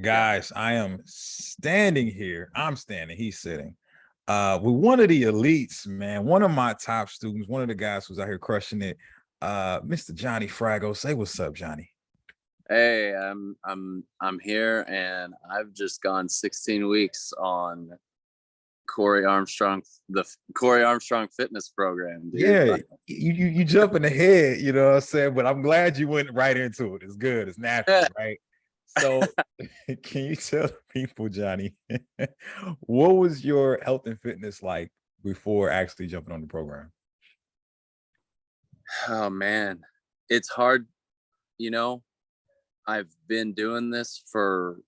Guys, I am standing here. I'm standing. He's sitting. With one of the elites, man. One of my top students. One of the guys who's out here crushing it. Mr. Johnny Frago. Say what's up, Johnny. Hey, I'm here, and I've just gone 16 weeks on Corey Armstrong, the Corey Armstrong fitness program, dude. Yeah, you jumping ahead, you know what I'm saying? But I'm glad you went right into it. It's good. It's natural, right? So can you tell the people, Johnny, what was your health and fitness like before actually jumping on the program? Oh man, it's hard. You know, I've been doing this for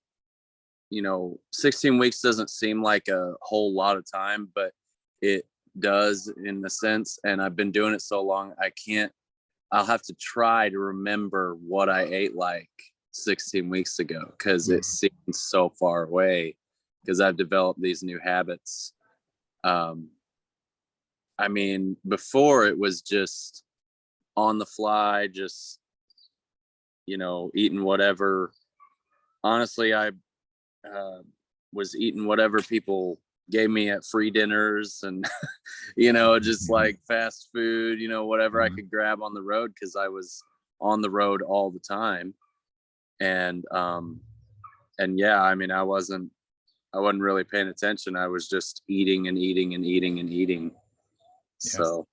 16 weeks doesn't seem like a whole lot of time, but it does in a sense. And I've been doing it so long, I'll have to try to remember what I ate like 16 weeks ago because it seems so far away because I've developed these new habits. I mean, before it was just on the fly, just, eating whatever. Honestly, I was eating whatever people gave me at free dinners and, just like fast food, whatever I could grab on the road because I was on the road all the time. And yeah, I mean, I wasn't really paying attention. I was just eating and eating and eating and eating. Yeah. So,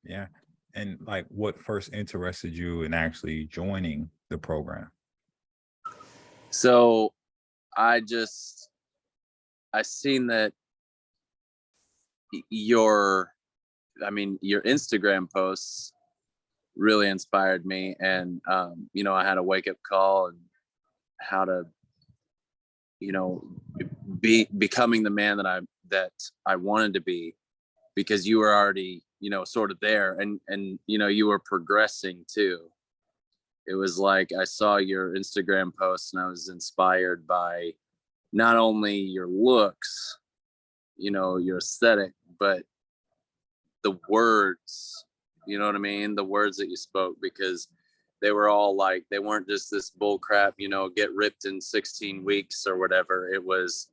yeah. And like, what first interested you in actually joining the program? So I seen that your Instagram posts really inspired me. And, I had a wake up call and how to, becoming the man that I wanted to be, because you were already, sort of there and, you were progressing too. It was like, I saw your Instagram post and I was inspired by not only your looks, your aesthetic, but the words, you know what I mean? The words that you spoke, because they were all like, they weren't just this bull crap, get ripped in 16 weeks or whatever. It was,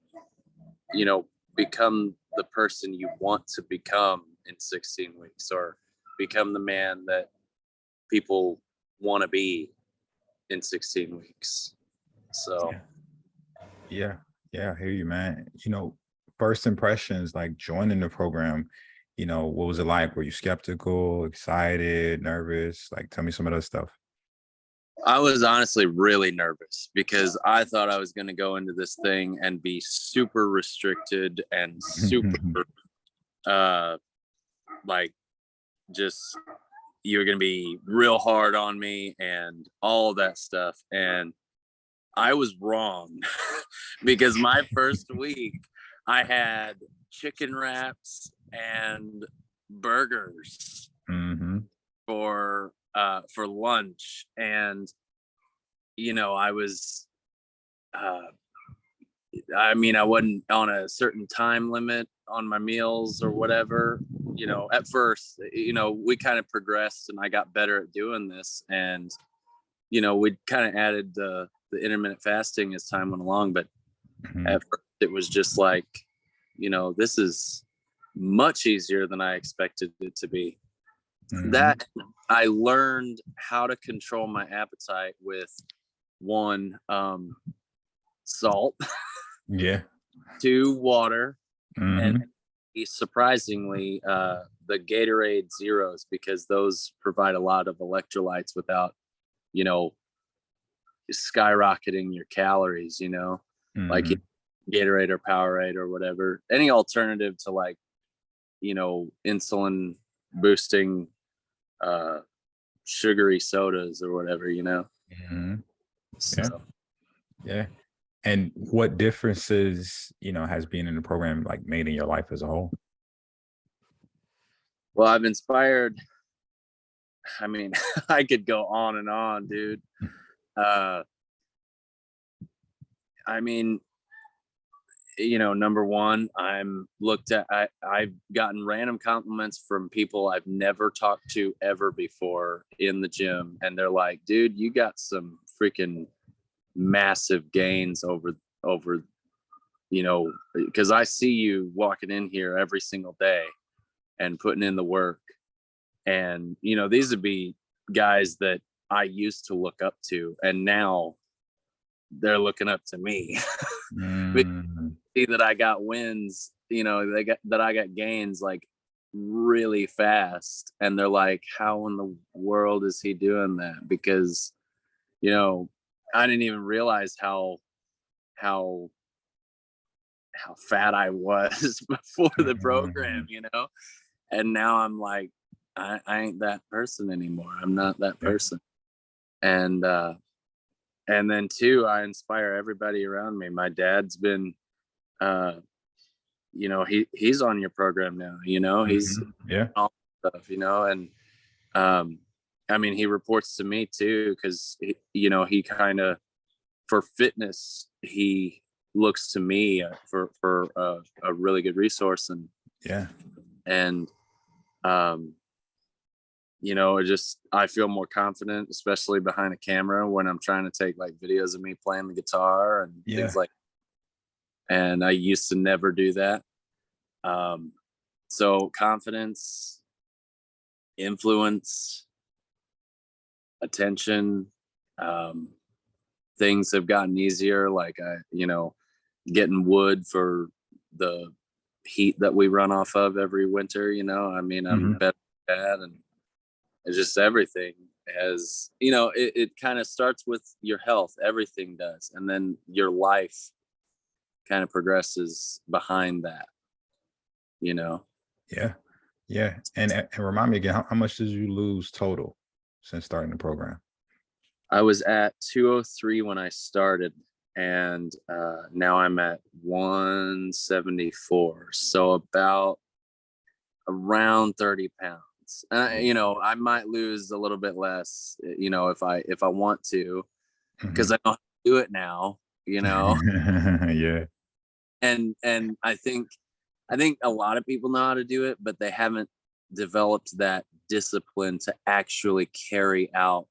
become the person you want to become in 16 weeks, or become the man that people want to be in 16 weeks. So yeah, I hear you, man. First impressions, like joining the program, what was it like? Were you skeptical, excited, nervous? Like, tell me some of that stuff. I was honestly really nervous because I thought I was going to go into this thing and be super restricted and super like, just, you're going to be real hard on me and all of that stuff. And I was wrong because my first week I had chicken wraps and burgers for lunch. And, I was, I wasn't on a certain time limit on my meals or whatever. At first, we kind of progressed and I got better at doing this. And, we kind of added the intermittent fasting as time went along. But at first it was just like, this is much easier than I expected it to be. That I learned how to control my appetite with one, salt, Yeah. 2, water, and surprisingly, the Gatorade Zeros, because those provide a lot of electrolytes without, skyrocketing your calories, like Gatorade or Powerade or whatever. Any alternative to, like, insulin boosting sugary sodas or whatever, So Yeah. And what differences, has being in the program like made in your life as a whole? well, I've inspired, I mean, I could go on and on, dude. I mean, number one, I've gotten random compliments from people I've never talked to ever before in the gym. And they're like, dude, you got some freaking massive gains over, you know, because I see you walking in here every single day and putting in the work. And, you know, these would be guys that I used to look up to, and now they're looking up to me. See that I got wins, you know, I got gains like really fast. And they're like, how in the world is he doing that? Because, you know, I didn't even realize how fat I was before the program, you know? And now I'm like, I ain't that person anymore. I'm not that person. And then too, I inspire everybody around me. My dad's been, you know, he's on your program now, you know, he's all stuff, you know, and I mean, he reports to me too, because you know, he kind of, for fitness, he looks to me for a really good resource. And you know, I feel more confident, especially behind a camera, when I'm trying to take like videos of me playing the guitar and things like, and I used to never do that. So confidence, influence, attention, things have gotten easier. Like you know, getting wood for the heat that we run off of every winter, you know, I mean, I'm better at that. And it's just everything has, you know, it kind of starts with your health. Everything does. And then your life kind of progresses behind that, you know? Yeah. And remind me again, how much did you lose total since starting the program? I was at 203 when I started, and now I'm at 174. So about around 30 pounds. You know, I might lose a little bit less, you know, if I want to, because I know how to do it now, you know. And I think a lot of people know how to do it, but they haven't developed that discipline to actually carry out.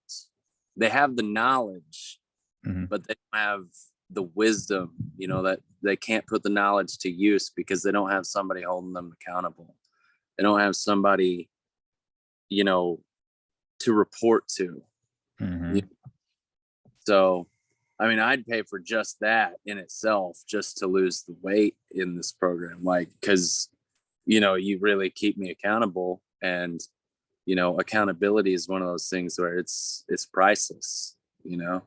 They have the knowledge, but they don't have the wisdom, you know, that they can't put the knowledge to use because they don't have somebody holding them accountable. They don't have somebody, you know, to report to. So, I mean, I'd pay for just that in itself, just to lose the weight in this program. Like, because, you know, you really keep me accountable, and, you know, accountability is one of those things where it's priceless, you know?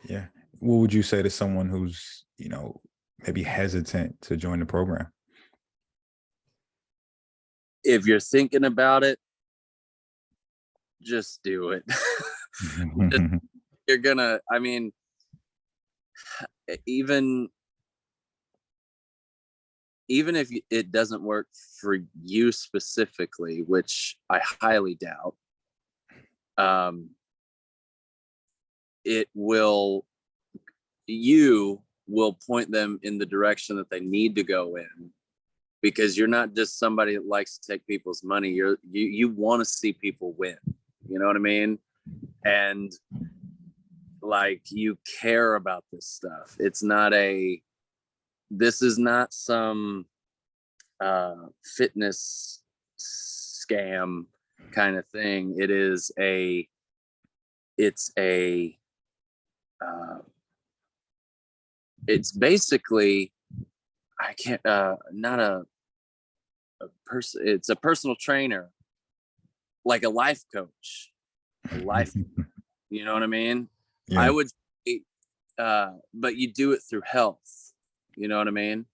Yeah. What would you say to someone who's, you know, maybe hesitant to join the program? If you're thinking about it, just do it. You're gonna, I mean, even if it doesn't work for you specifically, which I highly doubt, you will point them in the direction that they need to go in, because you're not just somebody that likes to take people's money. You want to see people win, you know what I mean? And like, you care about this stuff. This is not some fitness scam kind of thing. It's basically, I can't, not a person, it's a personal trainer, like a life coach, you know what I mean? I would say, but you do it through health, you know what I mean?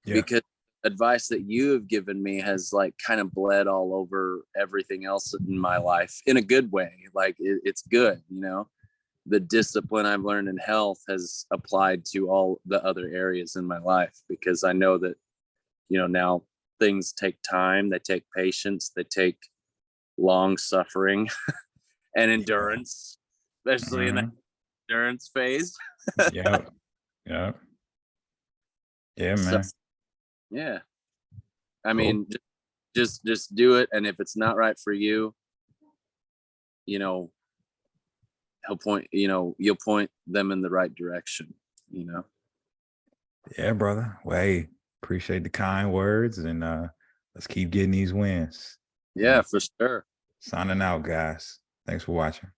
Because advice that you have given me has like kind of bled all over everything else in my life, in a good way. Like, it's good, you know. The discipline I've learned in health has applied to all the other areas in my life, because I know that, you know, now things take time, they take patience, they take long suffering and endurance, especially in the endurance phase. Yeah, So, man. yeah, I mean, just do it. And if it's not right for you, you know, he'll point, you'll point them in the right direction, Yeah, brother. Well, hey, appreciate the kind words, and let's keep getting these wins. Yeah, for sure. Signing out, guys. Thanks for watching.